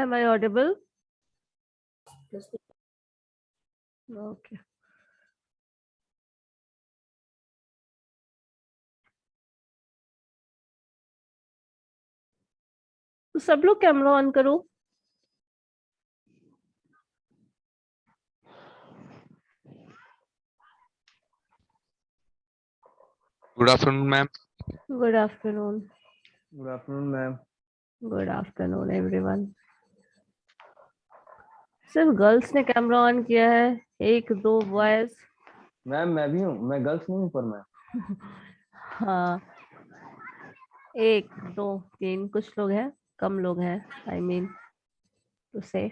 Am I audible? Okay. तो सब लोग कैमरा ऑन करो। Good afternoon, ma'am. Good afternoon. Good afternoon ma'am. Good afternoon, everyone. सिर्फ girls ने कैमरा ऑन किया है, एक दो बॉयज। मैम मैं भी हूँ, मैं गर्ल्स नहीं हूँ पर मैम। हाँ, एक दो तीन कुछ लोग हैं, कम लोग हैं। आई मीन टू से।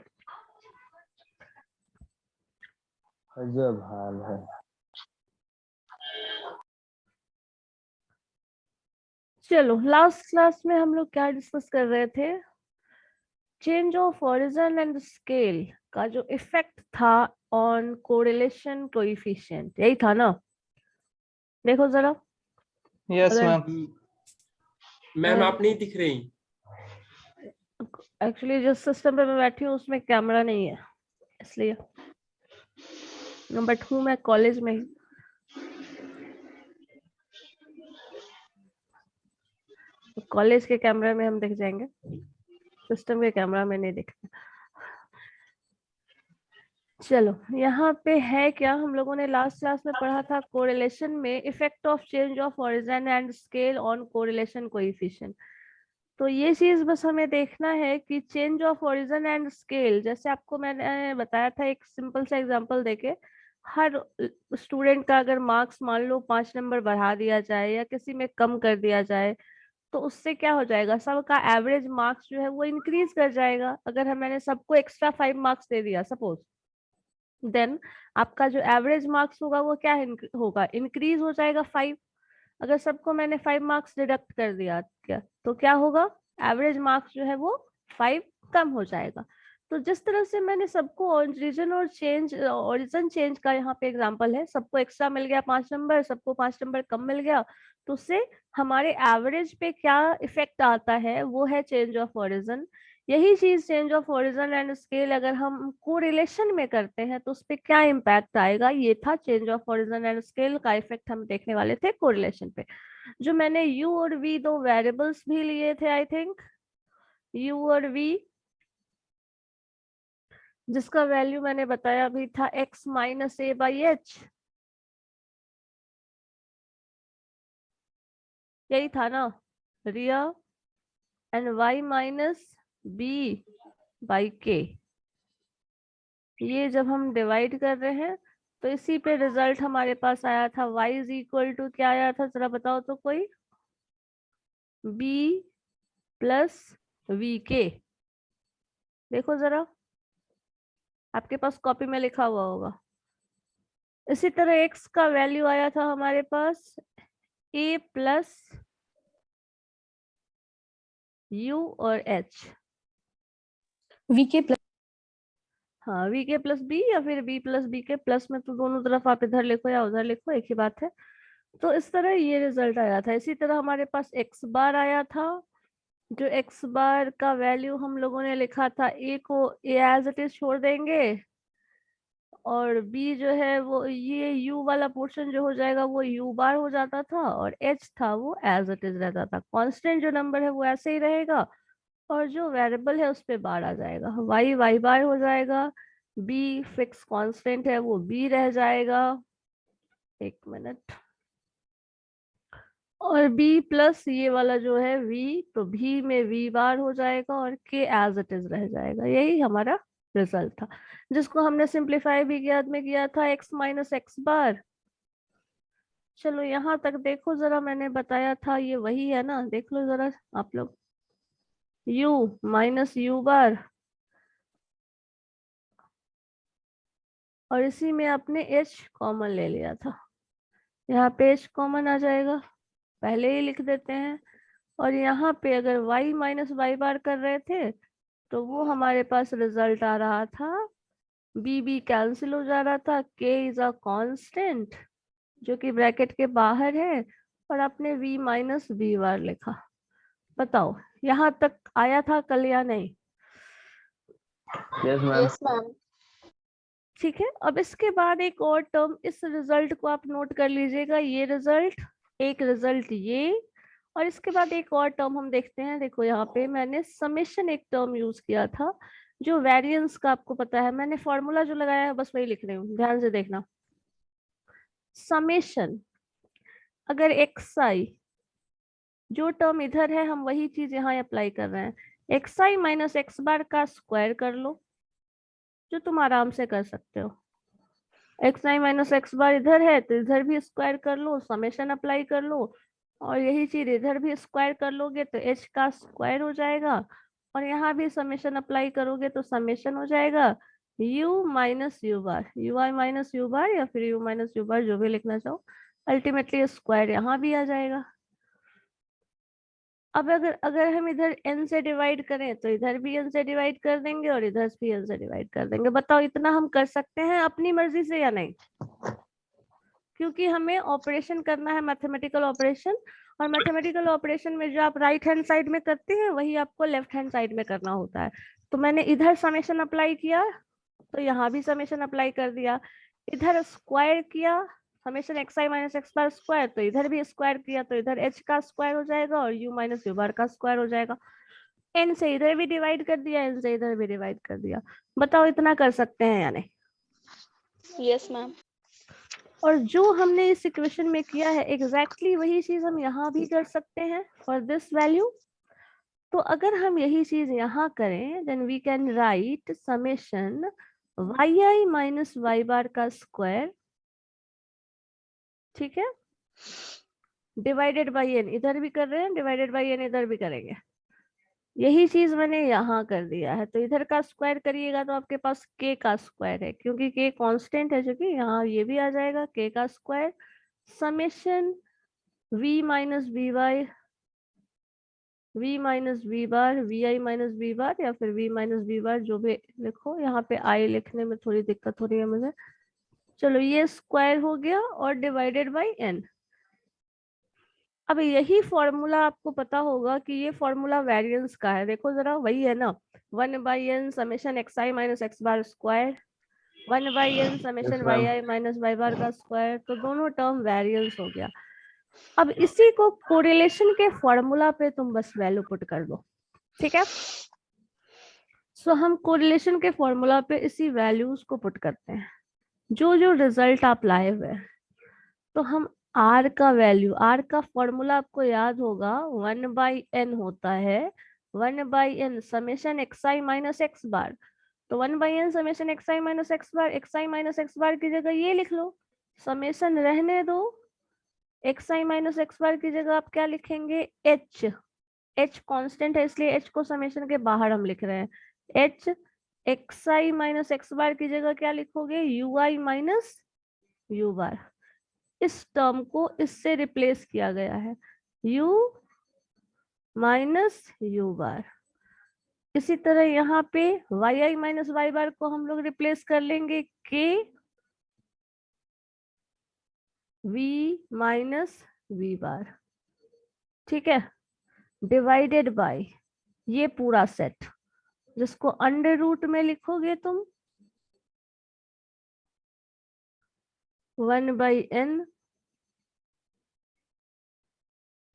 अजब हाल है। चलो, लास्ट क्लास में हम लोग क्या डिस्कस कर रहे थे? Change of origin and scale का जो इफेक्ट था ऑन कोरिलेशन कोएफिशिएंट, यही था ना? देखो जरा। यस अगर मैम। मैम आप नहीं दिख रही। एक्चुअली जिस सिस्टम पे मैं बैठी हूँ उसमें कैमरा नहीं है, इसलिए। बट हूँ मैं कॉलेज में ही। तो कॉलेज के कैमरे में हम दिख जाएंगे, सिस्टम के कैमरा में नहीं दिखते। चलो, यहाँ पे है क्या? हम लोगों ने लास्ट क्लास में पढ़ा था कोरिलेशन में effect of change of origin and scale on correlation coefficient. तो ये चीज बस हमें देखना है कि change of origin and scale, जैसे आपको मैंने बताया था एक सिंपल सा एग्जांपल देके, हर स्टूडेंट का अगर मार्क्स मान लो 5 नंबर बढ़ा दिया जाए या किसी में कम कर दिया जाए, तो उससे क्या हो जाएगा? सबका एवरेज मार्क्स जो है वो इंक्रीज कर जाएगा। अगर मैंने सबको एक्स्ट्रा 5 मार्क्स दे दिया सपोज, देन आपका जो एवरेज मार्क्स होगा वो क्या होगा? इंक्रीज हो जाएगा 5। अगर सबको मैंने 5 मार्क्स डिडक्ट कर दिया क्या, तो क्या होगा? एवरेज मार्क्स जो है वो 5 कम हो जाएगा। तो जिस तरह से मैंने सबको ओरिजिन और चेंज, ओरिजिन चेंज का यहाँ पे एग्जांपल है, सबको एक्स्ट्रा मिल गया 5 नंबर, सबको 5 नंबर कम मिल गया, तो उससे हमारे एवरेज पे क्या इफेक्ट आता है वो है चेंज ऑफ ओरिजिन। यही चीज change of origin and scale अगर हम कोरिलेशन में करते हैं तो उस पर क्या इम्पैक्ट आएगा, ये था change of origin and scale का इफेक्ट हम देखने वाले थे कोरिलेशन पे। जो मैंने u और v दो वेरिएबल्स भी लिए थे, आई थिंक u और v, जिसका वैल्यू मैंने बताया भी था x minus a by h, यही था ना? रिया and y minus b by k. ये जब हम डिवाइड कर रहे हैं तो इसी पे रिजल्ट हमारे पास आया था। y इज इक्वल टू क्या आया था, जरा बताओ तो कोई? b प्लस वी के। देखो जरा, आपके पास कॉपी में लिखा हुआ होगा। इसी तरह x का वैल्यू आया था हमारे पास a प्लस u और h। वी के प्लस, हाँ, वी के प्लस बी या फिर बी प्लस बी के, प्लस में तो दोनों तरफ आप इधर लिखो या उधर लिखो, एक ही बात है। तो इस तरह ये रिजल्ट आया था। इसी तरह हमारे पास एक्स बार आया था, जो एक्स बार का वैल्यू हम लोगों ने लिखा था, ए को ए एज इट इज छोड़ देंगे, और बी जो है वो ये यू वाला पोर्शन जो हो जाएगा वो यू बार हो जाता था, और एच था वो एज इट इज रहता था। कांस्टेंट जो नंबर है वो ऐसे ही रहेगा, और जो वेरिएबल है उस पे बार आ जाएगा। वाई वाई बार हो जाएगा, बी फिक्स कांस्टेंट है वो बी रह जाएगा। एक मिनट। और b प्लस ये वाला जो है v, तो v में v बार हो जाएगा और k एज इट इज रह जाएगा। यही हमारा रिजल्ट था, जिसको हमने सिंप्लीफाई भी किया था x माइनस एक्स बार। चलो यहाँ तक देखो जरा, मैंने बताया था ये वही है ना? देख लो जरा आप लोग, u माइनस यू बार, और इसी में आपने h कॉमन ले लिया था। यहाँ पे h कॉमन आ जाएगा, पहले ही लिख देते हैं। और यहाँ पे अगर y माइनस वाई बार कर रहे थे तो वो हमारे पास रिजल्ट आ रहा था, बी बी कैंसिल हो जा रहा था, k इज अ कांस्टेंट जो कि ब्रैकेट के बाहर है, और आपने v माइनस बी बार लिखा। बताओ यहाँ तक आया था कल या नहीं? Yes ma'am. Yes ma'am. ठीक है, अब इसके बाद एक और टर्म, इस रिजल्ट को आप नोट कर लीजिएगा, ये रिजल्ट, एक रिजल्ट ये, और इसके बाद एक और टर्म हम देखते हैं। देखो यहाँ पे मैंने समेशन एक टर्म यूज किया था जो वेरिएंस का आपको पता है, मैंने फॉर्मूला जो लगाया है बस वही लिख रही हूँ, ध्यान से देखना। समेशन, अगर xi, जो टर्म इधर है हम वही चीज यहाँ अप्लाई कर रहे हैं, xi माइनस एक्स बार का स्क्वायर कर लो, जो तुम आराम से कर सकते हो। xi माइनस एक्स बार इधर है तो इधर भी स्क्वायर कर लो, समेशन अप्लाई कर लो, और यही चीज इधर भी स्क्वायर कर लोगे तो h का स्क्वायर हो जाएगा, और यहाँ भी समेशन अप्लाई करोगे तो समेशन हो जाएगा u minus u bar, ui minus u bar या फिर u माइनस यू बार, जो भी लिखना चाहो, अल्टीमेटली स्क्वायर यहाँ भी आ जाएगा। अब अगर हम इधर n से डिवाइड करें तो इधर भी n से डिवाइड कर देंगे और इधर भी n से डिवाइड कर देंगे। बताओ इतना हम कर सकते हैं अपनी मर्जी से या नहीं? क्योंकि हमें ऑपरेशन करना है, मैथमेटिकल ऑपरेशन, और मैथमेटिकल ऑपरेशन में जो आप राइट हैंड साइड में करते हैं वही आपको लेफ्ट हैंड साइड में करना होता है। तो मैंने इधर समेशन अप्लाई किया तो यहाँ भी समेशन अप्लाई कर दिया, इधर स्क्वायर किया summation xi minus x bar square, तो इधर भी स्क्वायर किया तो इधर h का स्क्वायर हो जाएगा और u माइनस यू बार का स्क्वायर हो जाएगा। n से इधर भी डिवाइड कर दिया, n से इधर भी डिवाइड कर दिया। बताओ इतना कर सकते हैं या नहीं? Yes ma'am. और जो हमने इस इक्वेशन में किया है एग्जैक्टली वही चीज हम यहाँ भी कर सकते हैं फॉर दिस वैल्यू। तो अगर हम यही चीज यहाँ करें then we can write summation yi minus y bar का स्क्वायर, ठीक है, डिवाइडेड बाई n, इधर भी कर रहे हैं, डिवाइडेड बाई n इधर भी करेंगे। यही चीज मैंने यहाँ कर दिया है, तो इधर का स्क्वायर करिएगा तो आपके पास k का स्क्वायर है, क्योंकि k कांस्टेंट है, क्योंकि यहाँ ये भी आ जाएगा k का square summation v minus v y, v minus v bar, vi minus v bar या फिर v माइनस वी बार, जो भी लिखो। यहाँ पे i लिखने में थोड़ी दिक्कत हो रही है मुझे। चलो ये स्क्वायर हो गया और डिवाइडेड बाई n। अब यही फॉर्मूला आपको पता होगा कि ये फॉर्मूला वेरिएंस का है, देखो जरा वही है ना, 1/n summation xi minus x bar square, 1/n summation yi minus y bar का स्क्वायर, तो दोनों टर्म वेरिएंस हो गया। अब इसी को कोरिलेशन के फॉर्मूला पे तुम बस वैल्यू पुट कर दो, ठीक है। सो हम कोरिलेशन के फॉर्मूला पे इसी वैल्यूज को पुट करते हैं, जो जो रिजल्ट आप लाए हुए। तो हम r का वैल्यू, r का फॉर्मूला आपको याद होगा 1/n होता है, 1/n summation xi minus x bar, तो 1/n summation xi minus x bar, xi minus x bar की जगह ये लिख लो, समेशन रहने दो, xi माइनस एक्स बार की जगह आप क्या लिखेंगे h कांस्टेंट है इसलिए h को समेशन के बाहर हम लिख रहे हैं, h xi minus x bar की जगह क्या लिखोगे ui माइनस u बार। इस टर्म को इससे रिप्लेस किया गया है u माइनस u बार। इसी तरह यहाँ पे yi माइनस वाई बार को हम लोग रिप्लेस कर लेंगे k v माइनस v बार, ठीक है, डिवाइडेड बाय ये पूरा सेट, जिसको अंडर रूट में लिखोगे तुम 1/n,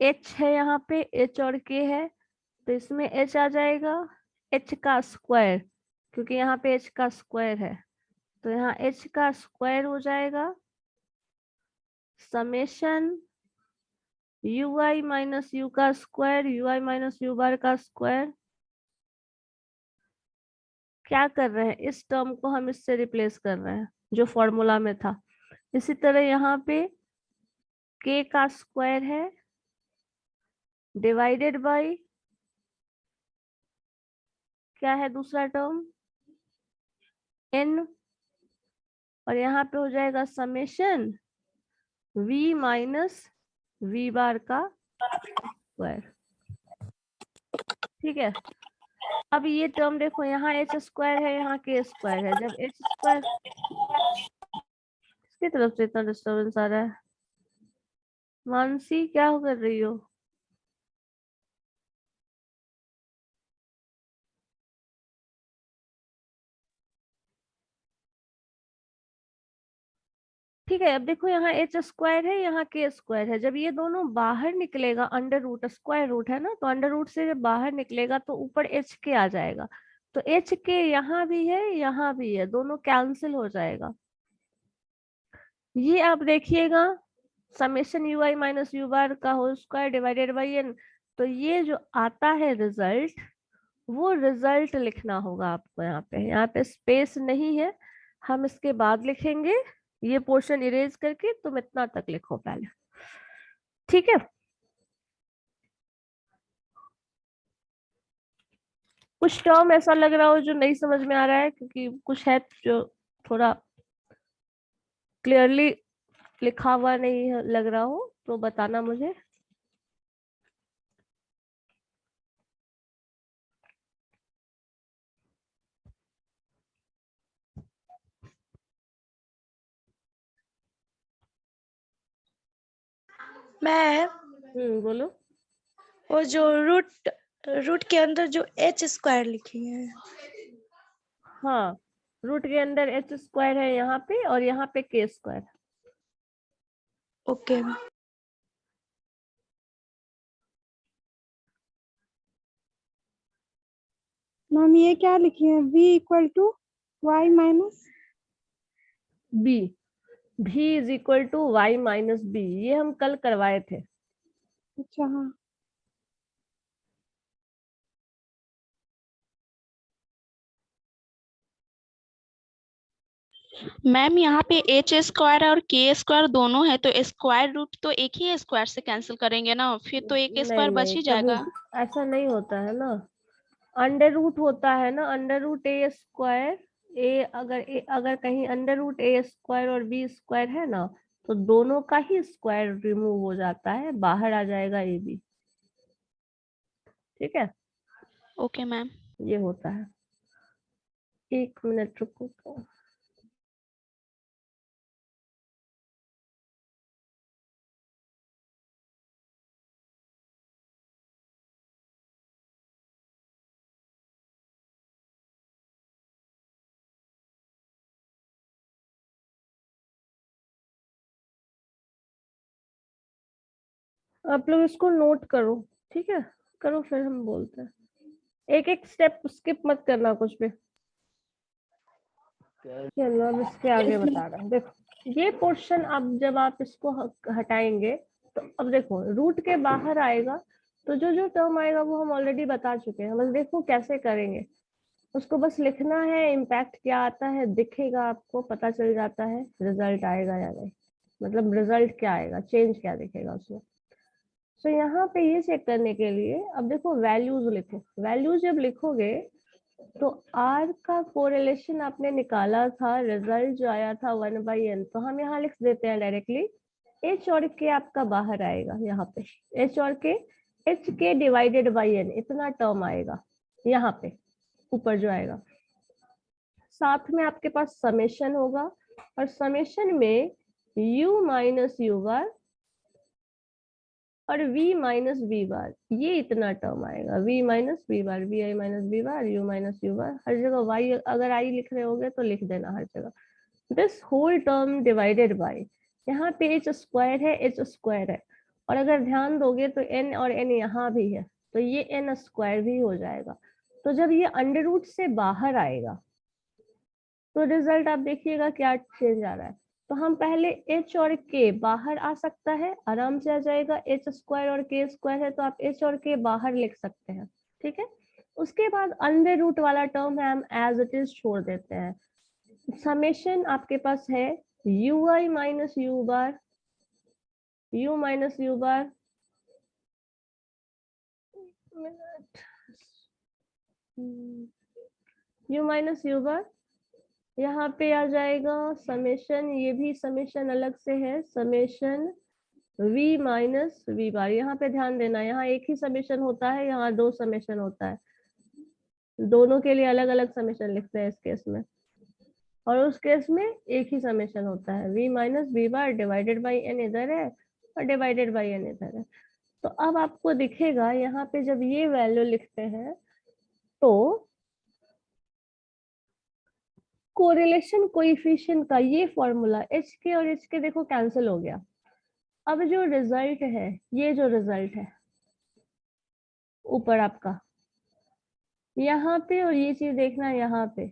h है यहाँ पे, h और k है तो इसमें h आ जाएगा, h का स्क्वायर, क्योंकि यहाँ पे h का स्क्वायर है तो यहाँ h का स्क्वायर हो जाएगा समेशन ui माइनस u का स्क्वायर, ui माइनस u बार का स्क्वायर। क्या कर रहे हैं, इस टर्म को हम इससे रिप्लेस कर रहे हैं जो फॉर्मूला में था। इसी तरह यहाँ पे k का स्क्वायर है डिवाइडेड बाय क्या है दूसरा टर्म n, और यहाँ पे हो जाएगा समेशन v माइनस v बार का स्क्वायर, ठीक है। अब ये टर्म देखो, यहाँ h स्क्वायर है, यहाँ k स्क्वायर है, जब h स्क्वायर, किसकी तरफ से इतना डिस्टर्बेंस आ रहा है? मानसी क्या कर रही हो? ठीक है। अब देखो यहाँ एच स्क्वायर है, यहाँ के स्क्वायर है। जब ये दोनों बाहर निकलेगा, अंडर रूट स्क्वायर रूट है ना, तो अंडर रूट से जब बाहर निकलेगा तो ऊपर एच के आ जाएगा। तो एच के यहाँ भी है, यहाँ भी है, दोनों कैंसिल हो जाएगा। ये आप देखिएगा summation u i minus u bar का whole square divided by n. तो ये जो आता है रिजल्ट, वो रिजल्ट लिखना होगा आपको। यहाँ पे स्पेस नहीं है, हम इसके बाद लिखेंगे। ये पोर्शन इरेज करके तुम इतना तक लिखो पहले, ठीक है। कुछ टर्म ऐसा लग रहा हो जो नहीं समझ में आ रहा है, क्योंकि कुछ है जो थोड़ा क्लियरली लिखा हुआ नहीं लग रहा हो तो बताना मुझे। मैं बोलो। वो जो रूट के अंदर जो एच स्क्वायर लिखी है। हाँ, रूट के अंदर एच स्क्वायर है यहाँ पे, और यहाँ पे के स्क्वायर। ओके मैम ये क्या लिखी है? v equal to y minus b, भी is equal to y minus b, ये हम कल करवाए थे। अच्छा हाँ मैम यहाँ पे एच स्क्वायर और के स्क्वायर दोनों है, तो स्क्वायर रूट तो एक ही स्क्वायर से कैंसिल करेंगे ना, फिर तो एक स्क्वायर बच नहीं, ही कभी जाएगा। ऐसा नहीं होता है ना। अंडर रूट होता है ना, अंडर रूट ए स्क्वायर। अगर कहीं अंडर रूट ए स्क्वायर और बी स्क्वायर है ना, तो दोनों का ही स्क्वायर रिमूव हो जाता है, बाहर आ जाएगा ए बी। ठीक है, ओके मैम। ये होता है। एक मिनट रुको। आप लोग इसको नोट करो, ठीक है, करो फिर हम बोलते हैं। एक एक स्टेप स्किप मत करना कुछ भी। चलो अब इसके आगे बता रहा हूँ। देखो ये पोर्शन, अब जब आप इसको हटाएंगे तो अब देखो रूट के बाहर आएगा, तो जो जो टर्म आएगा वो हम ऑलरेडी बता चुके हैं। बस देखो कैसे करेंगे, उसको बस लिखना है। इम्पैक्ट क्या आता है दिखेगा आपको, पता चल जाता है। रिजल्ट आएगा या नहीं, मतलब रिजल्ट क्या आएगा, चेंज क्या दिखेगा उसमें। तो यहाँ पे ये चेक करने के लिए अब देखो वैल्यूज लिखो। वैल्यूज जब लिखोगे तो आर का कोरिलेशन आपने निकाला था, रिजल्ट जो आया था 1/n, तो हम यहाँ लिख देते हैं डायरेक्टली। एच और के आपका बाहर आएगा, यहाँ पे एच और के, एच के डिवाइडेड बाई एन, इतना टर्म आएगा यहाँ पे ऊपर जो आएगा। साथ में आपके पास समेशन होगा, और समेशन में u माइनस यू बार और v माइनस v बार, ये इतना टर्म आएगा। v माइनस v बार, vi माइनस v बार, u माइनस u बार। हर जगह y अगर i लिख रहे होगे तो लिख देना हर जगह। This whole term divided by, यहाँ पे एच स्क्वायर है, एच स्क्वायर है, और अगर ध्यान दोगे तो n और n यहाँ भी है, तो ये n स्क्वायर भी हो जाएगा। तो जब ये अंडर रूट से बाहर आएगा तो रिजल्ट आप देखिएगा क्या चेंज आ रहा है। तो हम पहले h और k बाहर आ सकता है, आराम से आ जाएगा। h स्क्वायर और k स्क्वायर है तो आप h और k बाहर लिख सकते हैं, ठीक है। उसके बाद अंडर रूट वाला टर्म है, हम एज इट इज छोड़ देते हैं। समेशन आपके पास है u i minus u bar, u minus u bar, u minus u bar, यहाँ पे आ जाएगा समेशन, ये भी समेशन अलग से है, समेशन v माइनस v बार। यहाँ पे ध्यान देना, यहाँ एक ही समेशन होता है, यहाँ दो समेशन होता है, दोनों के लिए अलग अलग समेशन लिखते हैं इस केस में, और उस केस में एक ही समेशन होता है। v minus v bar divided by n इधर है और डिवाइडेड बाई n इधर है। तो अब आपको दिखेगा यहाँ पे जब ये वैल्यू लिखते हैं तो कोरिलेशन कोएफिशिएंट का ये फॉर्मूला एच के और एच के देखो कैंसिल हो गया। अब जो रिजल्ट है, ये जो रिजल्ट है ऊपर आपका यहाँ पे, और ये चीज देखना यहाँ पे,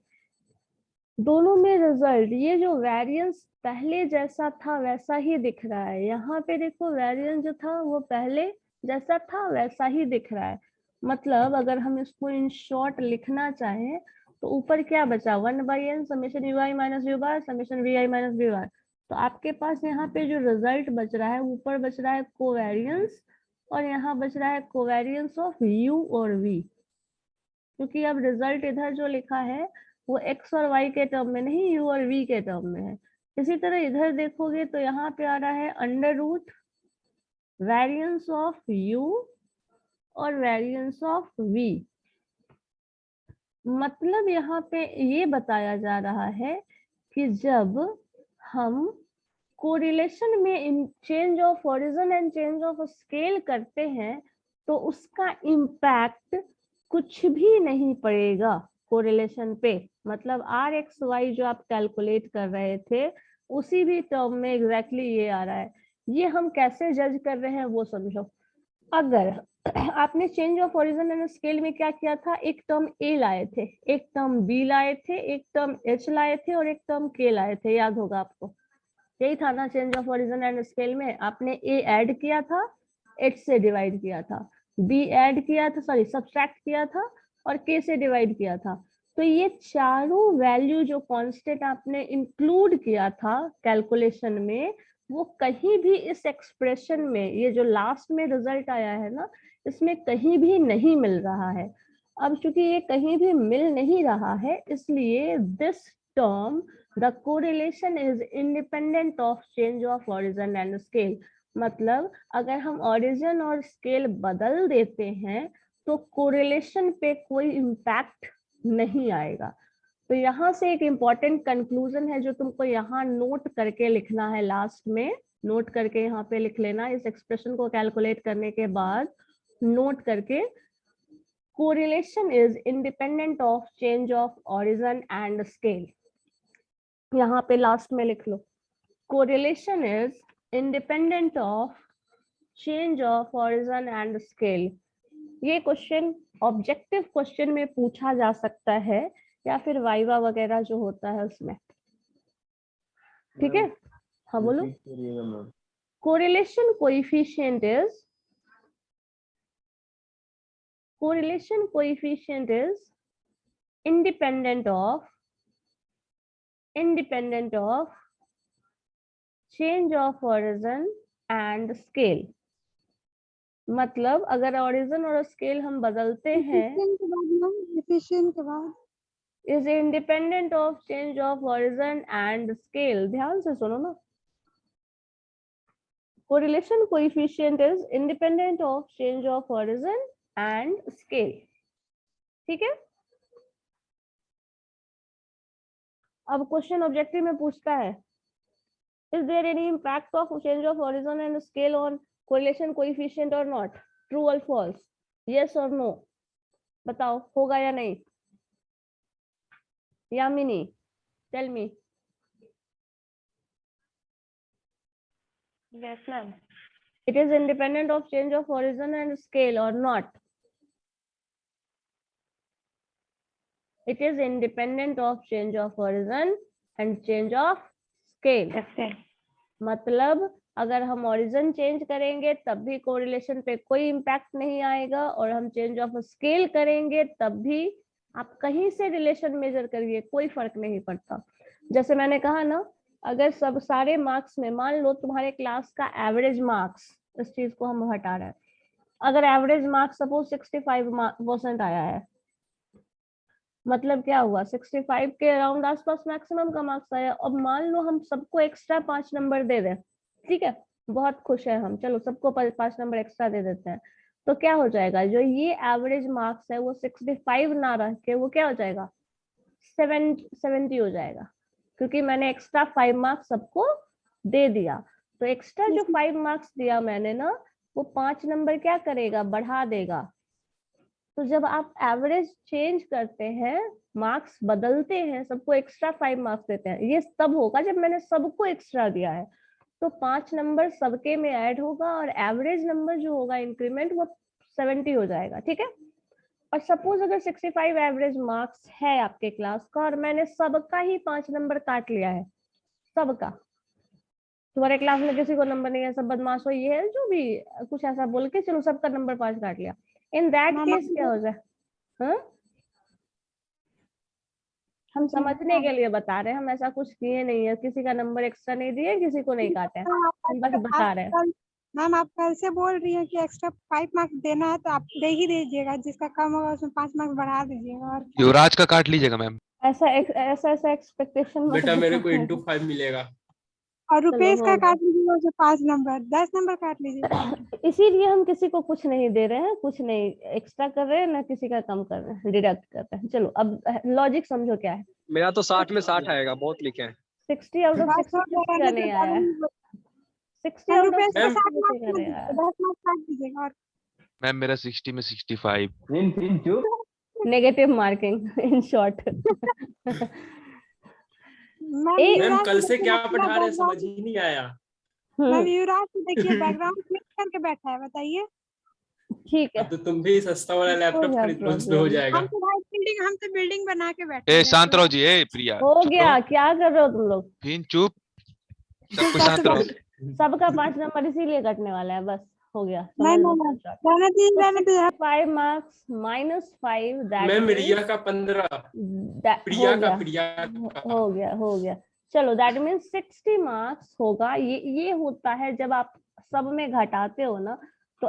दोनों में रिजल्ट, ये जो वेरिएंस पहले जैसा था वैसा ही दिख रहा है। यहाँ पे देखो वेरिएंस जो था वो पहले जैसा था वैसा ही दिख रहा है। मतलब अगर हम इसको इन शॉर्ट लिखना चाहें तो ऊपर क्या बचा, 1/n summation u i minus u bar summation v i minus v bar. तो आपके पास यहाँ पे जो रिजल्ट बच रहा है, ऊपर बच रहा है कोवेरियंस और यहाँ बच रहा है कोवेरियंस ऑफ u और v, क्योंकि अब रिजल्ट इधर जो लिखा है वो x और y के टर्म में नहीं, u और v के टर्म में है। इसी तरह इधर देखोगे तो यहाँ पे आ रहा है under root variance of u और वेरिएंस ऑफ v। मतलब यहाँ पे ये बताया जा रहा है कि जब हम कोरिलेशन में change of origin and change of scale करते हैं तो उसका इम्पैक्ट कुछ भी नहीं पड़ेगा कोरिलेशन पे। मतलब RxY जो आप कैलकुलेट कर रहे थे उसी भी टर्म में एग्जैक्टली ये आ रहा है। ये हम कैसे जज कर रहे हैं वो समझो। अगर आपने change of origin and scale में क्या किया था, एक टर्म A लाए थे, एक टर्म B लाए थे, एक टर्म H लाए थे और एक टर्म K लाए थे, याद होगा आपको, यही था ना change of origin and scale में। आपने A ऐड किया था, H से डिवाइड किया था, B ऐड किया था, सॉरी सब्ट्रैक्ट किया था और K से डिवाइड किया था। तो ये चारों वैल्यू जो कांस्टेंट आपने इंक्लूड किया था कैलकुलेशन में, वो कहीं भी इस एक्सप्रेशन में, ये जो लास्ट में रिजल्ट आया है ना, इसमें कहीं भी नहीं मिल रहा है। अब चूंकि ये कहीं भी मिल नहीं रहा है, इसलिए this term the correlation is independent of change of origin and scale. मतलब अगर हम ओरिजिन और स्केल बदल देते हैं तो कोरिलेशन पे कोई इम्पैक्ट नहीं आएगा। तो यहाँ से एक इम्पॉर्टेंट कंक्लूजन है जो तुमको यहाँ नोट करके लिखना है, लास्ट में नोट करके यहाँ पे लिख लेना। इस एक्सप्रेशन को कैलकुलेट करने के बाद नोट करके, correlation is independent of change of origin and scale. यहाँ पे लास्ट में लिख लो, correlation is independent of change of origin and scale. ये क्वेश्चन ऑब्जेक्टिव क्वेश्चन में पूछा जा सकता है या फिर वाइवा वगैरह जो होता है उसमें। ठीक है, हाँ बोलो। Correlation coefficient is independent of change of origin and scale। मतलब अगर ओरिजिन और स्केल हम बदलते हैं, efficient के बाद is independent of change of origin and scale। ध्यान से सुनो ना, correlation coefficient is independent of change of origin and scale। ठीक है, अब क्वेश्चन ऑब्जेक्टिव में पूछता है, is there any impact of change of origin and scale on correlation coefficient or not? True or false? Yes or no? बताओ होगा या नहीं? Yamini, tell me। Yes, ma'am. It is independent of change of origin and scale or not? It is independent of change of origin and change of scale। Yes, sir. मतलब अगर हम origin change करेंगे तब भी कोरिलेशन पे कोई impact नहीं आएगा, और हम चेंज ऑफ स्केल करेंगे तब भी आप कहीं से रिलेशन मेजर करिए कोई फर्क नहीं पड़ता। जैसे मैंने कहा ना, अगर सब सारे मार्क्स में मान लो तुम्हारे क्लास का एवरेज मार्क्स, इस चीज को हम हटा रहे हैं, अगर एवरेज मार्क्स सपोज 65% आया है, मतलब क्या हुआ, 65 के अराउंड आसपास मैक्सिमम का मार्क्स आया। अब मान लो हम सबको एक्स्ट्रा 5 नंबर दे दें, ठीक है, बहुत खुश है हम, चलो सबको 5 नंबर एक्स्ट्रा दे देते हैं, तो क्या हो जाएगा, जो ये एवरेज मार्क्स है वो 65 ना रह के वो क्या हो जाएगा, 70 हो जाएगा, क्योंकि मैंने एक्स्ट्रा 5 मार्क्स सबको दे दिया। तो एक्स्ट्रा जो 5 मार्क्स दिया मैंने ना, वो 5 नंबर क्या करेगा, बढ़ा देगा। तो जब आप एवरेज चेंज करते हैं मार्क्स बदलते हैं, सबको एक्स्ट्रा 5 मार्क्स देते हैं, ये तब होगा जब मैंने सबको एक्स्ट्रा दिया है। तो 5 नंबर सबके में ऐड होगा और एवरेज नंबर जो होगा इंक्रीमेंट वो 70 हो जाएगा, ठीक है। और सपोज अगर 65 एवरेज मार्क्स है आपके क्लास का और मैंने सबका ही 5 नंबर काट लिया है, सबका, तुम्हारे क्लास में किसी को नंबर नहीं है, सब बदमाश हो, ये है जो भी कुछ ऐसा बोल के चलो सबका नंबर 5 काट लिया, इन दैट केस क्या हो जाए? हाँ, हम समझने के लिए बता रहे हैं, हम ऐसा कुछ किए नहीं है, किसी का नंबर एक्स्ट्रा नहीं दिए, किसी को नहीं काटे हैं, हम बस बता रहे हैं। मैम आप कल से बोल रही हैं कि एक्स्ट्रा 5 मार्क्स देना है तो आप दे ही दीजिएगा, जिसका कम होगा उसमें 5 मार्क्स बढ़ा दीजिएगा। और युवराज का काट लीजिएगा मैम। ऐसा एक्सपेक्टेशन मत बेटा मेरे को रखो। इंटू 5 मिलेगा। और रुपेश चलो, का हो गया। काट लीजिएगा, उसमें 5 नंबर 10 नंबर काट लीजिएगा। इसीलिए हम किसी को कुछ नहीं दे रहे हैं, कुछ नहीं एक्स्ट्रा कर रहे हैं, ना किसी का कम कर रहे हैं, डिडक्ट कर रहे हैं। चलो अब लॉजिक समझो क्या है। मेरा तो 60 में 60 आएगा, बहुत लिखे हैं। 60 आउट ऑफ बस 60 हो गया, किसी का रहने नहीं दो, आया है, मैम 60 आउट ऑफ रुपेश का मैम 60 किसी मार्क्स का मत नहीं आया है। 10 मार्क्स काट दीजिएगा। और मैम मेरा 60 में 65। फिन चुप। Negative marking in short. Ma'am ए- मैम युवराज कल को से देखिए क्या अपना पढ़ा रहे हैं समझ बैकग्राउंड, ही नहीं आया। मैम युवराज को देखिए बैकग्राउंड क्लिक करके बैठा है, बताइए। ठीक है, अब तो तुम भी सस्ता वाला हो लैपटॉप गया खरीद लो, उसमें हो प्रॉब्लम, जाएगा। हम तो बिल्डिंग बना के बैठे ए हैं। शांत रहो जी, ए प्रिया हो चुप गया, रहो। क्या कर रहे हो तुम लोग? फिन चुप, सब कुछ बस शांत रहो। सबका 5 नंबर इसीलिए कटने वाला है, बस हो गया, नहीं समझ लो नहीं in short। रहने दीजिए, रहने दीजिए। 5 मार्क्स -5 दैट मैम मीन्स रिया का 15, हो प्रिया का गया, प्रिया का। हो गया। चलो दैट मीन्स 60 मार्क्स होगा। ये होता है जब आप सब में घटाते हो ना, तो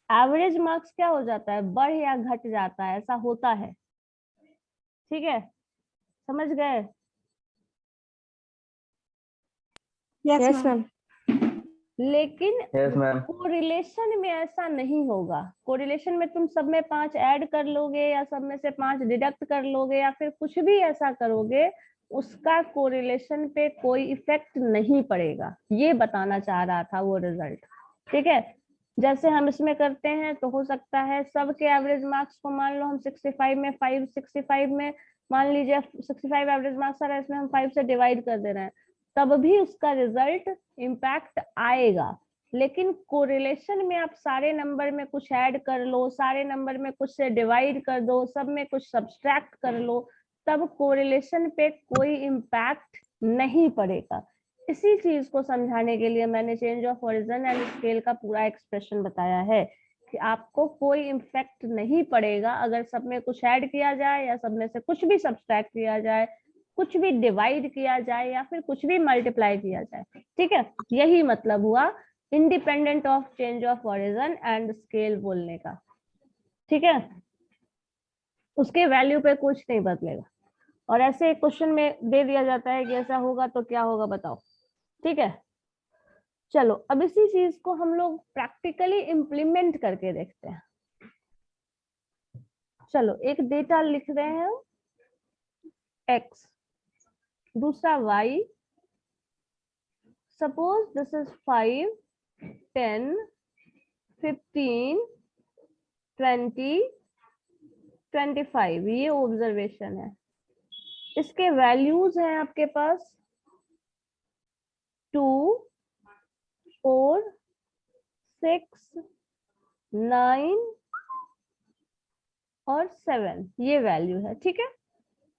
एवरेज मार्क्स क्या हो जाता है, बढ़ या घट जाता है, ऐसा होता है, ठीक है, समझ गए? Yes ma'am. लेकिन यस मैम। कोरिलेशन में ऐसा नहीं होगा। कोरिलेशन में तुम सब में 5 ऐड कर लोगे या सब में से 5 डिडक्ट कर लोगे या फिर कुछ भी ऐसा करोगे, उसका कोरिलेशन पे कोई इफेक्ट नहीं पड़ेगा, ये बताना चाह रहा था वो रिजल्ट, ठीक है। जैसे हम इसमें करते हैं तो हो सकता है सबके एवरेज मार्क्स को मान लो हम 65 में 5, 65 में मान लीजिए 65 एवरेज मार्क्स आ रहा है, इसमें हम 5 से डिवाइड कर दे रहे हैं, तब भी उसका रिजल्ट इम्पैक्ट आएगा। लेकिन कोरिलेशन में आप सारे नंबर में कुछ ऐड कर लो, सारे नंबर में कुछ से डिवाइड कर दो, सब में कुछ सब्सट्रैक्ट कर लो, तब कोरिलेशन पे कोई इम्पैक्ट नहीं पड़ेगा। इसी चीज को समझाने के लिए मैंने change of origin and scale का पूरा एक्सप्रेशन बताया है कि आपको कोई इम्पैक्ट नहीं पड़ेगा अगर सब में कुछ ऐड किया जाए या सब में से कुछ भी सब्सट्रैक्ट किया जाए, कुछ भी डिवाइड किया जाए या फिर कुछ भी मल्टीप्लाई किया जाए, ठीक है। यही मतलब हुआ independent of change of origin and scale बोलने का, ठीक है। उसके वैल्यू पे कुछ नहीं बदलेगा। और ऐसे क्वेश्चन में दे दिया जाता है कि ऐसा होगा तो क्या होगा बताओ, ठीक है। चलो अब इसी चीज को हम लोग प्रैक्टिकली इम्प्लीमेंट करके देखते हैं। चलो एक डेटा लिख रहे हैं x, दूसरा y, सपोज दिस इज 5, 10, 15, 20, 25, ये ऑब्जर्वेशन है। इसके वैल्यूज हैं आपके पास 2, 4, 6, 9 और 7, ये वैल्यू है, ठीक है।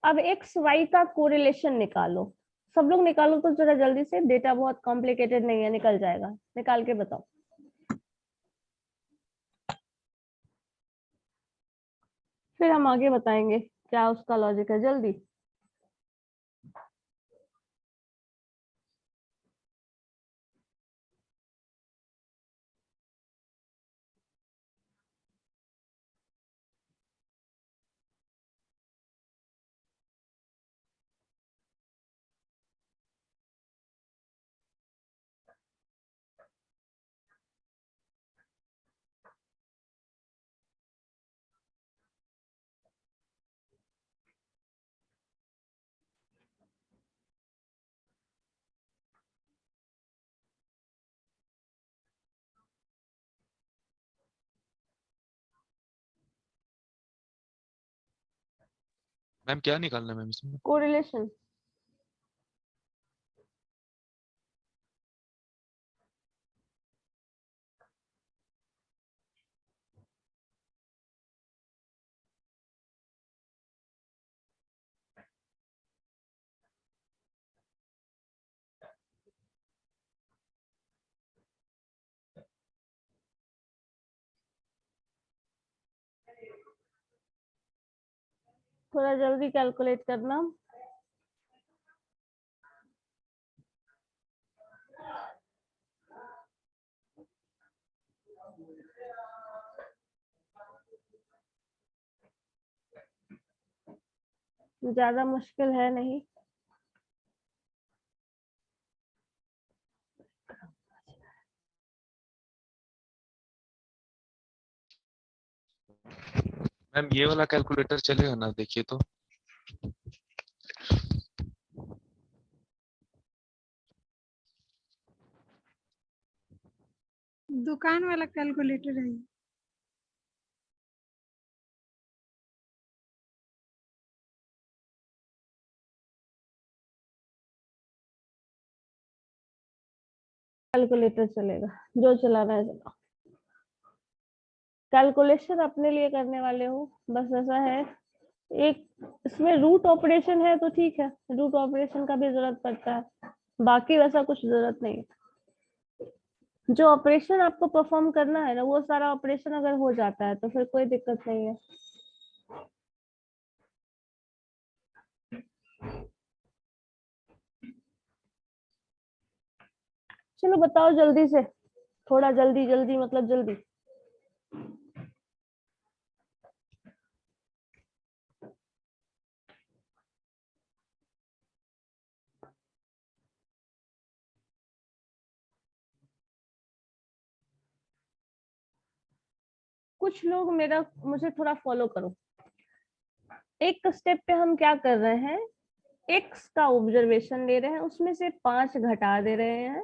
अब एक्स वाई का कोरिलेशन निकालो, सब लोग निकालो तो जरा जल्दी से, डेटा बहुत कॉम्प्लिकेटेड नहीं है, निकल जाएगा, निकाल के बताओ। फिर हम आगे बताएंगे क्या उसका लॉजिक है, जल्दी। मैम क्या निकालना है मैम इसमें? कोरिलेशन। थोड़ा जल्दी कैलकुलेट करना। ज्यादा मुश्किल है नहीं। मैम ये वाला कैलकुलेटर चलेगा ना, देखिए तो। दुकान वाला कैलकुलेटर है ये। कैलकुलेटर चलेगा, जो चलाना है चलाओ। कैलकुलेशन अपने लिए करने वाले हो, बस ऐसा है। एक इसमें रूट ऑपरेशन है तो ठीक है, रूट ऑपरेशन का भी जरूरत पड़ता है, बाकी वैसा कुछ जरूरत नहीं है। जो ऑपरेशन आपको परफॉर्म करना है ना, वो सारा ऑपरेशन अगर हो जाता है तो फिर कोई दिक्कत नहीं है। चलो बताओ जल्दी से, थोड़ा जल्दी जल्दी मतलब जल्दी। कुछ लोग मुझे थोड़ा फॉलो करो। एक स्टेप पे हम क्या कर रहे हैं, एक्स का ऑब्जर्वेशन ले रहे हैं, उसमें से 5 घटा दे रहे हैं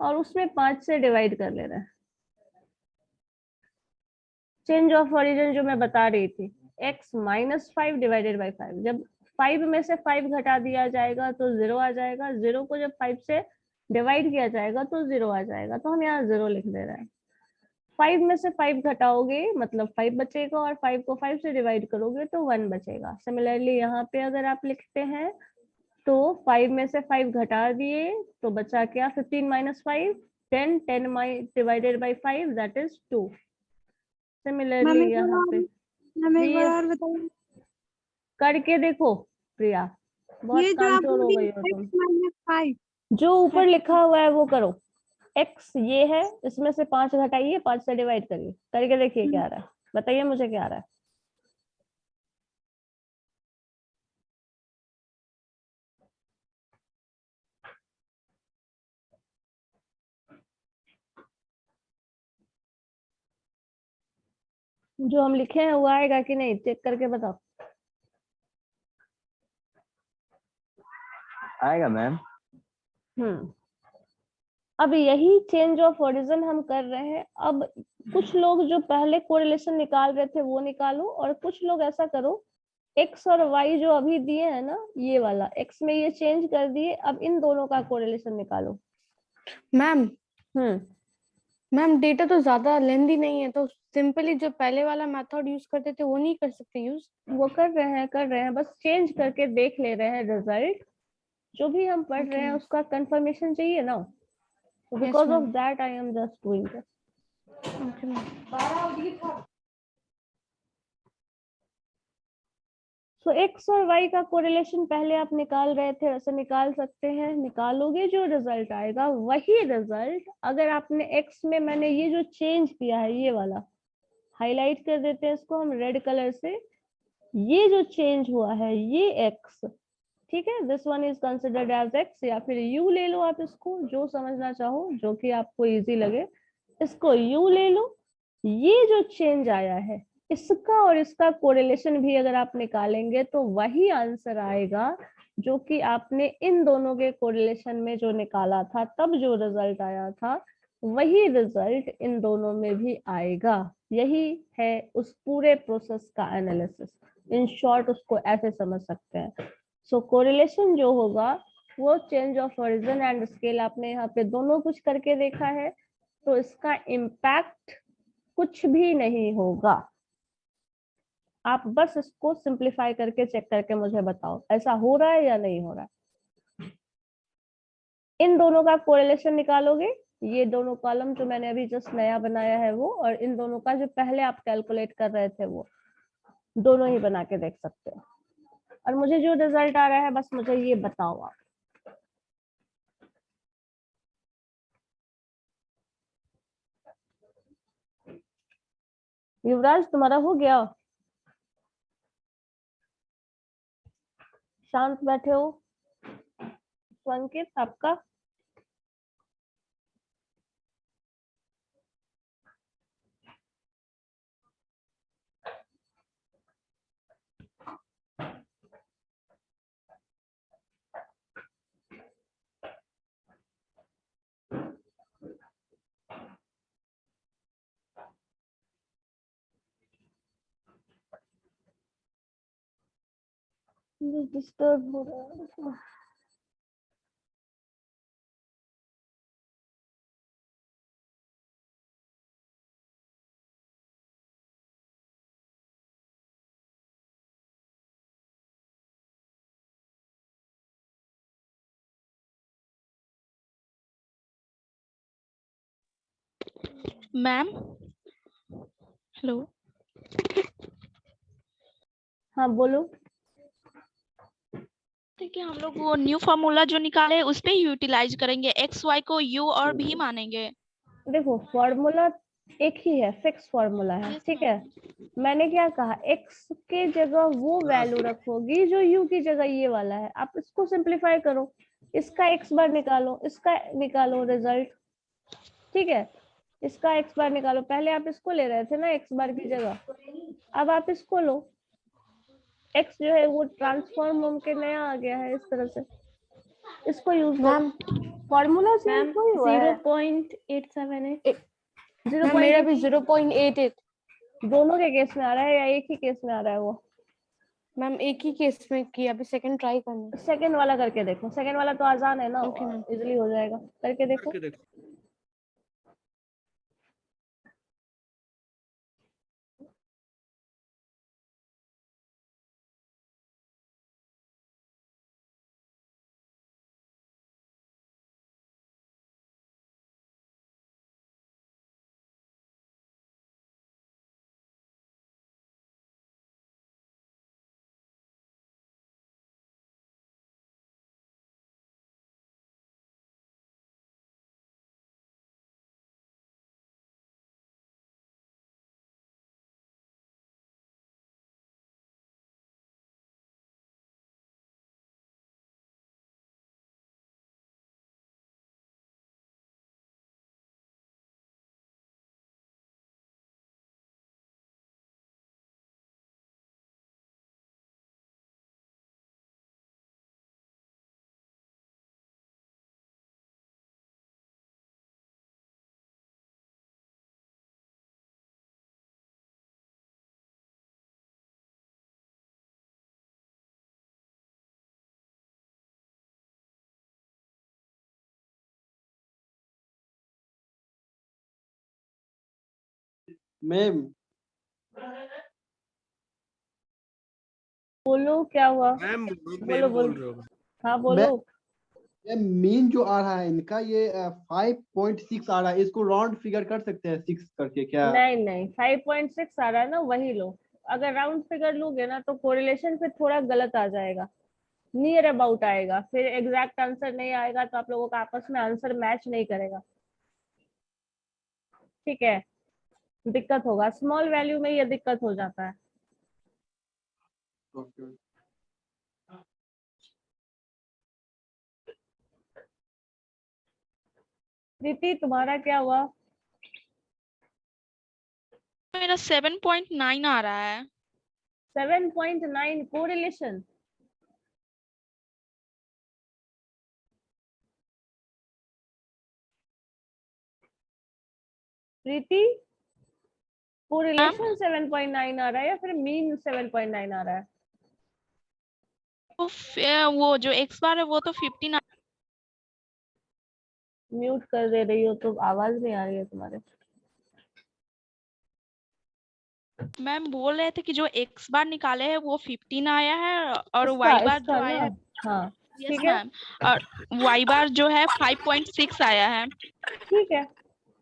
और उसमें 5 से डिवाइड कर ले रहे हैं। चेंज ऑफ ओरिजिन जो मैं बता रही थी, x -5 डिवाइडेड बाई 5। जब 5 में से 5 घटा दिया जाएगा तो 0 आ जाएगा, 0 को जब 5 से डिवाइड किया जाएगा तो 0 आ जाएगा, तो हम यहाँ 0 लिख दे रहे हैं। 5 में से 5 घटाओगे मतलब 5 बचेगा, और 5 को 5 से डिवाइड करोगे तो 1 बचेगा। सिमिलरली यहाँ पे अगर आप लिखते हैं तो 5 में से 5 घटा दिए तो बचा क्या, 15 - 5 10, 10 divided by 5 that is 2। Similarly यहाँ पे मैम एक बार ये और बताइए, करके देखो प्रिया, बहुत ये जो आप कामचोर बोल हो रही गई हो है तुम। x -5 जो ऊपर लिखा हुआ है वो करो। x ये है, इसमें से 5 घटाइए, 5 से डिवाइड करिए, करके देखिए क्या आ रहा है, बताइए मुझे क्या आ रहा है। जो हम लिखे हैं वो आएगा कि नहीं, चेक करके बताओ। आएगा मैम। अब यही चेंज ऑफ ओरिजिन हम कर रहे हैं। अब कुछ लोग जो पहले कोरिलेशन निकाल रहे थे वो निकालो, और कुछ लोग ऐसा करो, x और y जो अभी दिए हैं ना, ये वाला x में ये चेंज कर दिए, अब इन दोनों का कोरिलेशन निकालो। मैम हम्म मैम डेटा तो ज्यादा लेंदी नहीं है, तो सिंपली जो पहले वाला मेथड यूज करते थे वो नहीं कर सकते यूज? वो कर रहे हैं, बस चेंज करके देख ले रहे हैं रिजल्ट। जो भी हम पढ़ रहे हैं उसका कंफर्मेशन चाहिए ना, so because of that I am just doing this. So x और y का कोरिलेशन पहले आप निकाल रहे थे, वैसे निकाल सकते हैं, निकालोगे जो रिजल्ट आएगा वही रिजल्ट। अगर आपने x में मैंने ये जो चेंज किया है, ये वाला हाईलाइट कर देते हैं इसको हम रेड कलर से, ये जो चेंज हुआ है ये x, ठीक है, this one is considered as x, या फिर u ले लो आप, इसको जो समझना चाहो, जो कि आपको इजी लगे, इसको u ले लो। ये जो चेंज आया है इसका और इसका कोरिलेशन भी अगर आप निकालेंगे तो वही आंसर आएगा जो कि आपने इन दोनों के कोरिलेशन में जो निकाला था, तब जो रिजल्ट आया था वही रिजल्ट इन दोनों में भी आएगा। यही है उस पूरे प्रोसेस का एनालिसिस। इन शॉर्ट उसको ऐसे समझ सकते हैं। सो कोरिलेशन जो होगा वो change of origin and scale, आपने यहाँ पे दोनों कुछ करके देखा है, तो इसका इम्पैक्ट कुछ भी नहीं होगा। आप बस इसको सिंप्लीफाई करके चेक करके मुझे बताओ ऐसा हो रहा है या नहीं हो रहा है। इन दोनों का कोरिलेशन निकालोगे, ये दोनों कॉलम जो मैंने अभी जस्ट नया बनाया है वो, और इन दोनों का जो पहले आप कैलकुलेट कर रहे थे वो, दोनों ही बना के देख सकते हो। और मुझे जो रिजल्ट आ रहा है बस मुझे ये बताओ आप। युवराज तुम्हारा हो गया? शांत बैठे हो। संकेत आपका? डिस्टर्ब हो रहा है। Ma'am hello. हाँ बोलो। देखिए हम लोग वो न्यू फॉर्मूला जो निकाले उस पे यूटिलाइज करेंगे, एक्स वाई को यू और भी मानेंगे। देखो फॉर्मूला एक ही है, फिक्स फॉर्मूला है, Yes, ठीक है। मैंने क्या कहा, x के जगह वो वैल्यू रखोगी जो u की जगह ये वाला है। आप इसको सिंप्लीफाई करो, इसका x बार निकालो, इसका निकालो रिजल्ट, ठीक है। इसका x बार निकालो, पहले आप इसको ले रहे थे ना x बार की जगह, अब आप इसको लो। x जो है वो ट्रांसफॉर्म होके नया आ गया है इस तरह से, इसको use ma'am formula change ma'am नहीं हुआ है। 0.878 मैम 0.8 मेरा भी 0.88 दोनों के केस में आ रहा है या एक ही केस में आ रहा है? वो मैम एक ही केस में किया, अभी सेकंड ट्राई करना। सेकंड वाला करके देखो, सेकंड वाला तो आसान है ना, Okay, ma'am. इजीली हो जाएगा, करके देखो। मैम बोलो क्या हुआ? मैम बोलो बोल रहे हो? हाँ बोलो। मीन जो आ रहा है इनका ये 5.6 आ रहा है, इसको राउंड फिगर कर सकते हैं 6 करके क्या? नहीं नहीं, 5.6 आ रहा है ना, वही लो। अगर राउंड फिगर लोगे ना तो कोरिलेशन फिर थोड़ा गलत आ जाएगा, नियर अबाउट आएगा, फिर एग्जैक्ट आंसर नहीं आएगा, तो आप लोगों का आपस में आंसर मैच नहीं करेगा, ठीक है। दिक्कत होगा, स्मॉल वैल्यू में ये दिक्कत हो जाता है। Okay. प्रीति तुम्हारा क्या हुआ? मेरा 7.9 आ रहा है। 7.9 कोरिलेशन? प्रीति कोरिलेशन 7.9 आ रहा है या फिर मीन 7.9 आ रहा है? तो वो जो x बार है वो तो 15 म्यूट कर दे रही हो तो आवाज नहीं आ रही है तुम्हारे। मैम बोल रहे थे कि जो x बार निकाले हैं वो 15 आया है और इसका y बार इसका जो आया ना, है हाँ यस ठीक है मैम और y बार जो है 5.6 आया है। ठीक है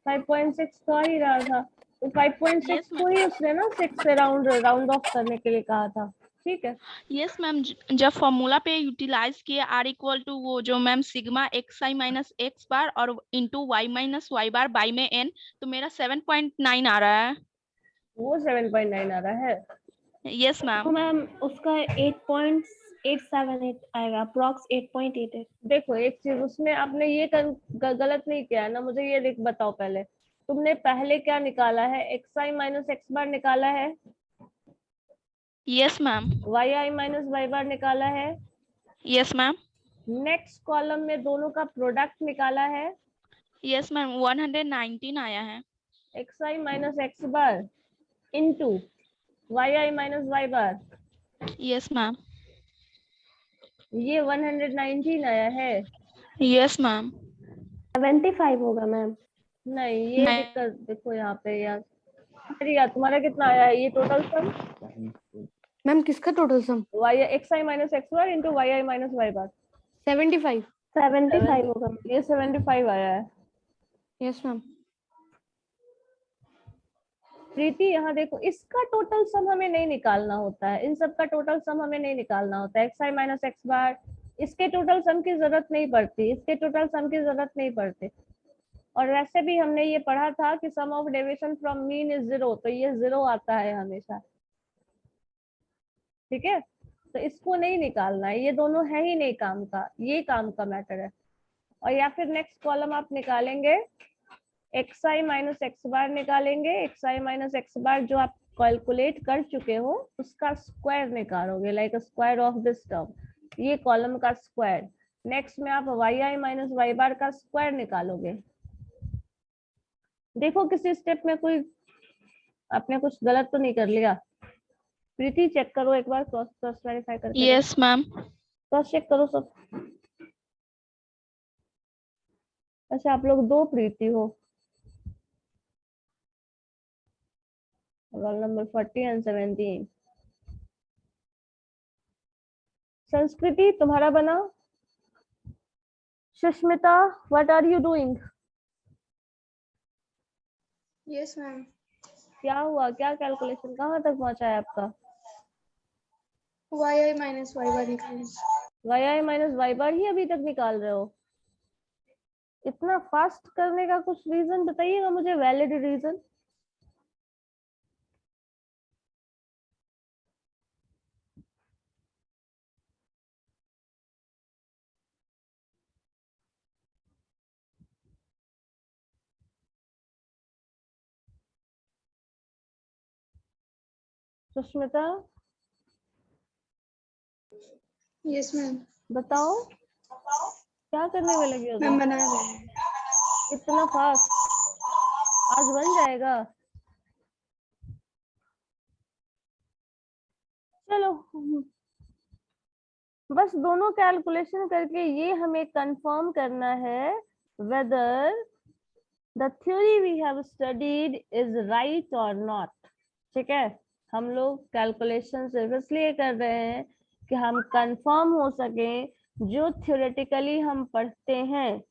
5.6 तो आ ही रहा था, तो 5.6 Yes, को ही उसने ना 6 से राउंड ऑफ करने के लिए कहा था। ठीक है यस मैम जब फॉर्मूला पे यूटिलाइज किए r इक्वल टू वो जो ma'am sigma xi minus x बार और into y minus y bar by में n, तो मेरा 7.9 आ रहा है। वो 7.9 आ रहा है। यस मैम तो मैम उसका 8.878 आएगा, अप्रॉक्स 8.88। देखो एक चीज उसमें आपने ये गलत नहीं किया है ना, मुझे ये बताओ पहले तुमने पहले क्या निकाला है, xi माइनस x बार निकाला है, yes ma'am yi minus y बार निकाला है, यस मैम नेक्स्ट कॉलम में दोनों का प्रोडक्ट निकाला है, यस मैम 119 आया है। xi minus x bar into yi minus y बार, यस मैम ये 119 आया है। यस मैम 75 होगा मैम। नहीं ये दिक्कत देखो यहाँ पे यार, अरे यार तुम्हारा कितना आया है ये टोटल सम, मैम किसका total sum? xi minus x bar into yi minus y बार 75 होगा। ये 75 आया है। Yes ma'am. प्रीति यहाँ देखो इसका टोटल सम हमें नहीं निकालना होता है, इन सब का टोटल सम हमें नहीं निकालना होता है, xi माइनस x बार इसके टोटल सम की जरूरत नहीं पड़ती, इसके टोटल सम की जरूरत नहीं पड़ती। और वैसे भी हमने ये पढ़ा था कि sum of deviation from mean is 0, तो ये 0 आता है हमेशा। ठीक है तो इसको नहीं निकालना है, ये दोनों है ही नहीं काम का, ये काम का मैटर है। और या फिर नेक्स्ट कॉलम आप निकालेंगे xi माइनस x बार निकालेंगे, xi माइनस x बार जो आप कैलकुलेट कर चुके हो उसका स्क्वायर निकालोगे, like square of this term, ये कॉलम का स्क्वायर। नेक्स्ट में आप yi माइनस y बार का स्क्वायर निकालोगे। देखो किसी स्टेप में कोई आपने कुछ गलत तो नहीं कर लिया? प्रीति चेक करो एक बार, क्रॉस वेरीफाई करके। यस मैम क्रॉस चेक करो सब। अच्छा आप लोग 2 प्रीति हो, रोल नंबर 40 एंड 17। संस्कृति तुम्हारा बना। Sushmita what are you doing? Yes ma'am. क्या हुआ, क्या कैलकुलेशन कहाँ तक पहुंचा है आपका? yi माइनस y बार निकालें। yi माइनस y बार ही अभी तक निकाल रहे हो? इतना फास्ट करने का कुछ रीजन बताइएगा मुझे, valid reason. Sushmita yes ma'am. बताओ क्या करने में लगी हो मैम तुम? बना रहे हैं। इतना फास्ट, आज बन जाएगा। चलो बस दोनों कैलकुलेशन करके ये हमें कंफर्म करना है whether the theory we have studied is right और नॉट। ठीक है हम लोग कैलकुलेशन सिर्फ इसलिए कर रहे हैं कि हम कंफर्म हो सके जो थ्योरेटिकली हम पढ़ते हैं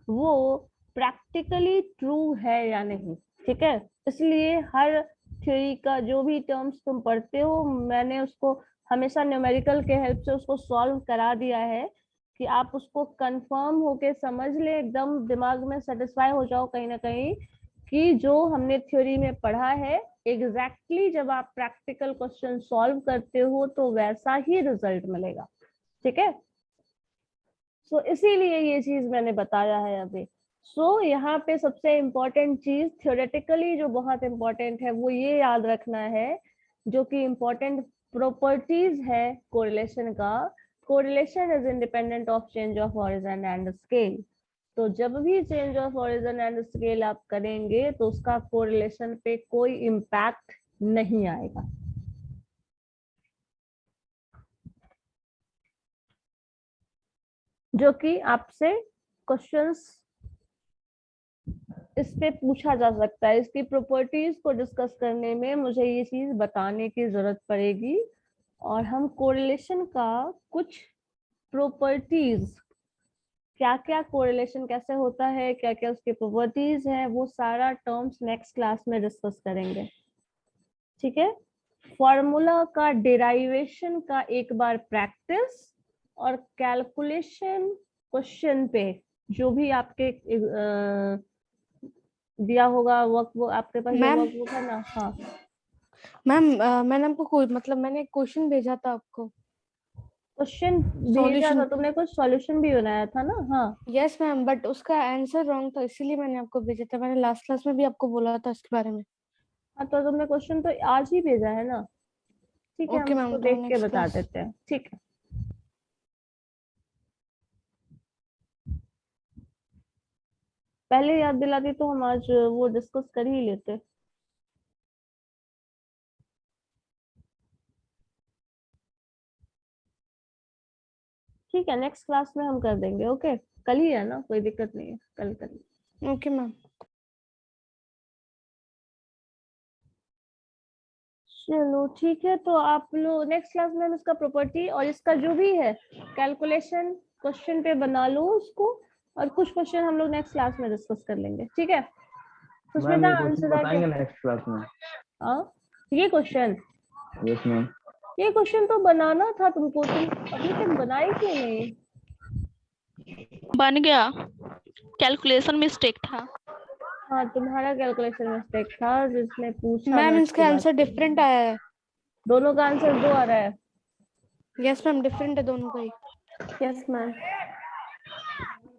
वो प्रैक्टिकली ट्रू है या नहीं। ठीक है इसलिए हर थ्योरी का जो भी टर्म्स तुम पढ़ते हो मैंने उसको हमेशा न्यूमेरिकल के हेल्प से उसको सॉल्व करा दिया है कि आप उसको कंफर्म होके समझ ले, एकदम दिमाग में सेटिस्फाई हो जाओ कहीं ना कहीं कि जो हमने थ्योरी में पढ़ा है एग्जैक्टली जब आप प्रैक्टिकल क्वेश्चन सॉल्व करते हो तो वैसा ही रिजल्ट मिलेगा। ठीक है सो इसीलिए ये चीज मैंने बताया है अभी। सो यहाँ पे सबसे इम्पोर्टेंट चीज थ्योरेटिकली जो बहुत इम्पोर्टेंट है वो ये याद रखना है, जो कि इम्पोर्टेंट प्रॉपर्टीज है कोरिलेशन का। Correlation is independent of change of origin and scale. तो जब भी change of origin and scale आप करेंगे तो उसका कोरिलेशन पे कोई इम्पैक्ट नहीं आएगा। जो कि आपसे क्वेश्चंस इस पे पूछा जा सकता है। इसकी प्रॉपर्टीज को डिस्कस करने में मुझे ये चीज बताने की जरूरत पड़ेगी और हम कोरिलेशन का कुछ प्रॉपर्टीज, क्या क्या कोरिलेशन कैसे होता है, क्या क्या उसकी प्रॉपर्टीज है, वो सारा टर्म्स नेक्स्ट क्लास में डिस्कस करेंगे। ठीक है, फॉर्मूला का डेराइवेशन का एक बार प्रैक्टिस और कैलकुलेशन क्वेश्चन पे जो भी आपके दिया होगा वर्क, वो आपके पास जो वर्कबुक है ना। हाँ मैम, मैंने आपको मैंने एक क्वेश्चन भेजा था आपको। क्वेश्चन भेजा था तुमने, कुछ सॉल्यूशन भी बनाया था ना। हाँ यस मैम, बट उसका आंसर रॉन्ग था, इसीलिए मैंने आपको भेजा था। मैंने लास्ट क्लास में भी आपको बोला था इसके बारे में। हाँ, तो तुमने क्वेश्चन तो आज ही भेजा है ना। ठीक है, ओके हम मैम, उसको तो देख के नेक्स्ट बता क्लास। देते हैं। ठीक है, पहले याद दिलाती तो हम आज वो डिस्कस कर ही लेते। ठीक है, नेक्स्ट क्लास में हम कर देंगे। ओके, कल ही है ना, कोई दिक्कत नहीं है, कल कर। Okay ma'am. चलो ठीक है, तो आप लोग नेक्स्ट क्लास में हम इसका प्रॉपर्टी और इसका जो भी है कैलकुलेशन क्वेश्चन पे बना लो उसको, और कुछ क्वेश्चन हम लोग नेक्स्ट क्लास में डिस्कस कर लेंगे। ठीक है, मैम सुष्मिता ये क्वेश्चन आंसर बताएंगे नेक्स्ट क्लास में? हाँ, ये क्वेश्चन, यस मैम। ये क्वेश्चन तो बनाना था तुमको, तुम अभी तक बनाए क्यों नहीं? बन गया, कैलकुलेशन मिस्टेक था। हाँ, तुम्हारा कैलकुलेशन मिस्टेक था जिसने पूछा। मैम मैं इसका आंसर डिफरेंट आया है। दोनों का आंसर 2 आ रहा है। यस मैम, डिफरेंट है दोनों का ही। यस मैम,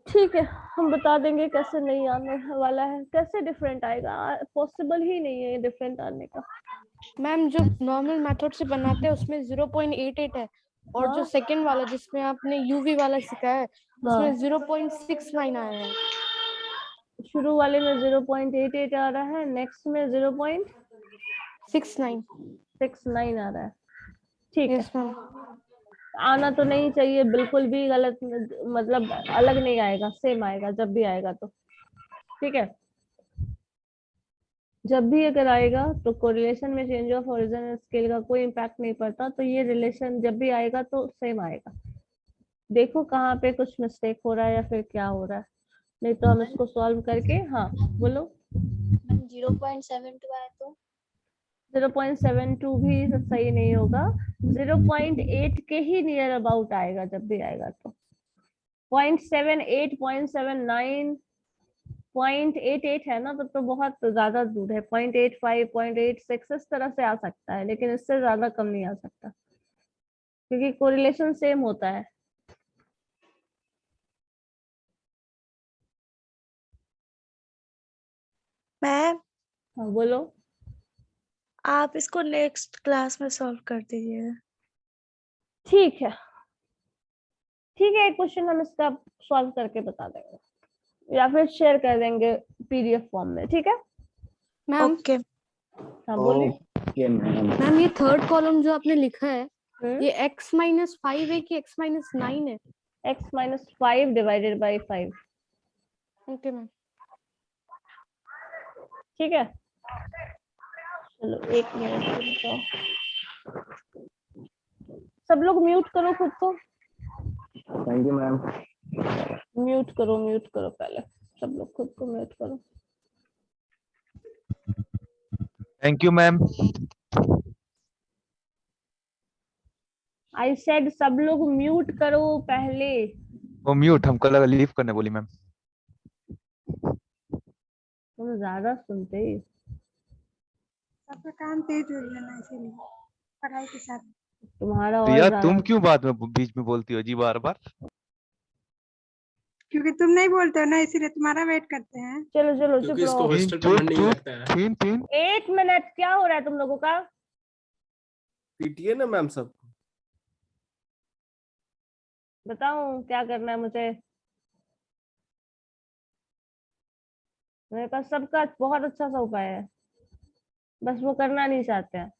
ठीक है, हम बता देंगे कैसे नहीं आने वाला है। कैसे डिफरेंट आएगा? पॉसिबल ही नहीं है ये डिफरेंट आने का। मैम जो नॉर्मल मेथड से बनाते हैं उसमें 0.88 है, और जो हाँ? सेकंड वाला जिसमें आपने यूवी वाला सिखाया है हाँ, उसमें 0.69 आया है। शुरू वाले में 0.88 आ रहा है, नेक्स्ट में 69। 0.69 आ रहा है। ठीक है, यस मैम। आना तो नहीं चाहिए, बिल्कुल भी गलत, मतलब अलग नहीं आएगा, सेम आएगा जब भी आएगा तो। ठीक है, जब भी अगर आएगा तो कोरिलेशन में चेंज ऑफ ओरिजिन स्केल का कोई इम्पैक्ट नहीं पड़ता, तो ये रिलेशन जब भी आएगा तो सेम आएगा। देखो कहाँ पे कुछ मिस्टेक हो रहा है या फिर क्या हो रहा है, नहीं तो हम इसको सॉल्व करके। हाँ बोलो। 0.72 आया तो 0.72 भी सही नहीं होगा, 0.8 के ही नियर अबाउट आएगा जब भी आएगा तो। 0.78, 0.79, 0.88 है ना, तो बहुत ज्यादा दूर है। 0.85, 0.86 इस तरह से आ सकता है, लेकिन इससे ज्यादा कम नहीं आ सकता क्योंकि कोरिलेशन सेम होता है। मैम हाँ बोलो। आप इसको नेक्स्ट क्लास में सॉल्व कर दीजिए। ठीक है, ठीक है, एक क्वेश्चन हम इसका सॉल्व करके बता देंगे या फिर शेयर कर देंगे पीडीएफ फॉर्म में। ठीक है मैम। ओके। हाँ बोलिए। Okay ma'am. मैम ये थर्ड कॉलम जो आपने लिखा है हम्म, ये x-5 है कि x-9 है? x-5 divided by 5। Okay ma'am. ठीक है, चलो 1 मिनट रुक जाओ। सब लोग म्यूट करो खुद को, थैंक यू मैम। म्यूट करो पहले, सब लोग खुद को म्यूट करो। Thank you ma'am. I said सब लोग म्यूट करो पहले। वो म्यूट, हमको लगा लीव करने बोली मैम। तुम ज्यादा सुनते ही। सबका काम तेज हो गया ना, इसीलिए पढ़ाई के साथ। तुम्हारा तो और यार ज्यादा, तुम क्यों बाद में बीच में बोलती हो जी बार बार? क्योंकि तुम नहीं बोलते हो ना, इसीलिए तुम्हारा वेट करते हैं। चलो चलो चुप क्योंकि इसको रहो। हॉस्टल पे मन नहीं लगता है। 1 मिनट, क्या हो रहा है तुम लोगों का? पीटिए ना मैम सब। बताओ क्या करना है मुझे। मेरे पास सबका बहुत अच्छा सा उपाय है, बस वो करना नहीं चाहते हैं।